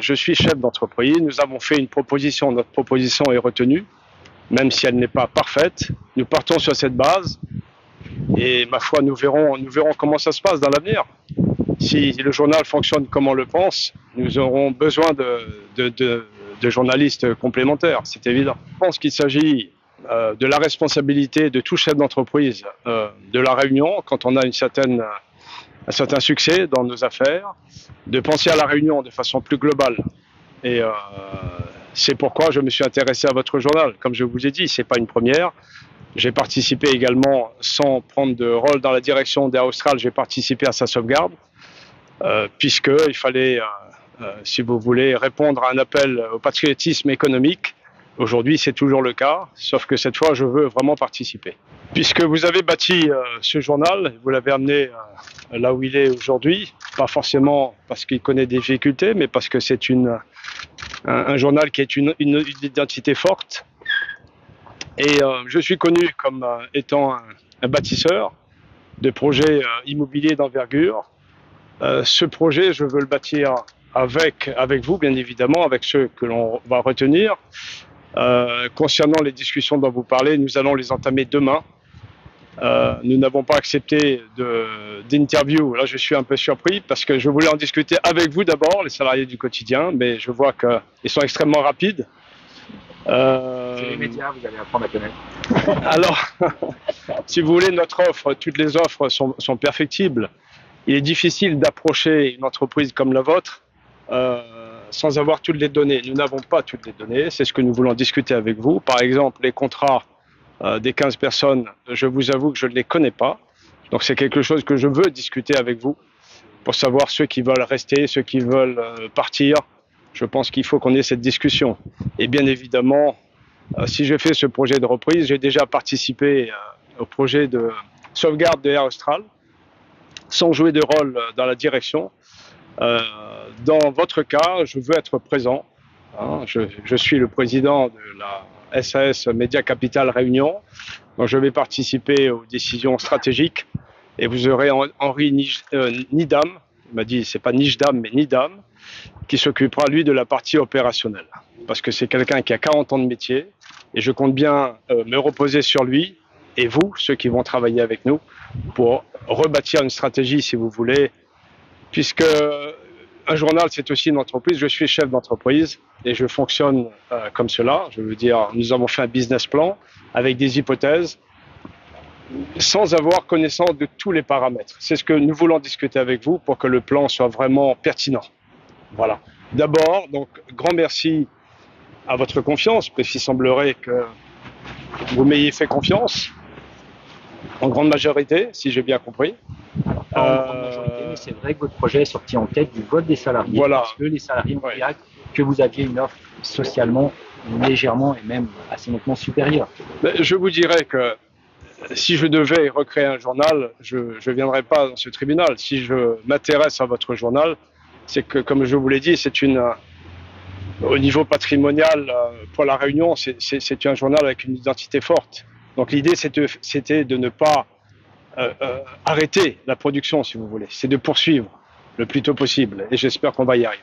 je suis chef d'entreprise, nous avons fait une proposition, notre proposition est retenue, même si elle n'est pas parfaite. Nous partons sur cette base et ma foi, nous verrons comment ça se passe dans l'avenir. Si le journal fonctionne comme on le pense, nous aurons besoin de journalistes complémentaires, c'est évident. Je pense qu'il s'agit de la responsabilité de tout chef d'entreprise de La Réunion, quand on a un certain succès dans nos affaires, de penser à La Réunion de façon plus globale. Et c'est pourquoi je me suis intéressé à votre journal. Comme je vous ai dit, ce n'est pas une première. J'ai participé également, sans prendre de rôle dans la direction d'Air Austral, j'ai participé à sa sauvegarde, puisqu'il fallait, si vous voulez, répondre à un appel au patriotisme économique. Aujourd'hui, c'est toujours le cas, sauf que cette fois, je veux vraiment participer. Puisque vous avez bâti ce journal, vous l'avez amené là où il est aujourd'hui, pas forcément parce qu'il connaît des difficultés, mais parce que c'est un journal qui est une identité forte. Et je suis connu comme étant un bâtisseur de projets immobiliers d'envergure. Ce projet, je veux le bâtir avec vous, bien évidemment, avec ceux que l'on va retenir. Concernant les discussions dont vous parlez, nous allons les entamer demain. Nous n'avons pas accepté d'interview. Là, je suis un peu surpris parce que je voulais en discuter avec vous d'abord, les salariés du quotidien, mais je vois qu'ils sont extrêmement rapides. C'est les médias, vous allez apprendre à connaître. Alors, si vous voulez, notre offre, toutes les offres sont perfectibles. Il est difficile d'approcher une entreprise comme la vôtre sans avoir toutes les données. Nous n'avons pas toutes les données, c'est ce que nous voulons discuter avec vous. Par exemple, les contrats des 15 personnes, je vous avoue que je ne les connais pas. Donc c'est quelque chose que je veux discuter avec vous pour savoir ceux qui veulent rester, ceux qui veulent partir. Je pense qu'il faut qu'on ait cette discussion. Et bien évidemment, si je fais ce projet de reprise, j'ai déjà participé au projet de sauvegarde de Air Austral, sans jouer de rôle dans la direction. Dans votre cas, je veux être présent. Je suis le président de la SAS Média Capital Réunion. Donc je vais participer aux décisions stratégiques. Et vous aurez Henri Nidam, il m'a dit c'est pas Nijdam mais Nidam, qui s'occupera lui de la partie opérationnelle. Parce que c'est quelqu'un qui a 40 ans de métier et je compte bien me reposer sur lui et vous, ceux qui vont travailler avec nous, pour rebâtir une stratégie si vous voulez, puisque un journal c'est aussi une entreprise, je suis chef d'entreprise et je fonctionne comme cela. Je veux dire, nous avons fait un business plan avec des hypothèses, sans avoir connaissance de tous les paramètres. C'est ce que nous voulons discuter avec vous pour que le plan soit vraiment pertinent. Voilà. D'abord, donc, grand merci à votre confiance, parce qu'il semblerait que vous m'ayez fait confiance, en grande majorité, si j'ai bien compris. Alors, pas en grande majorité, mais c'est vrai que votre projet est sorti en tête du vote des salariés, voilà. Parce que les salariés ont dit que vous aviez une offre socialement légèrement et même assez nettement supérieure. Je vous dirais que si je devais recréer un journal, je ne viendrais pas dans ce tribunal. Si je m'intéresse à votre journal, c'est que, comme je vous l'ai dit, c'est au niveau patrimonial, pour La Réunion, c'est un journal avec une identité forte. Donc l'idée, c'était de ne pas arrêter la production, si vous voulez. C'est de poursuivre le plus tôt possible. Et j'espère qu'on va y arriver.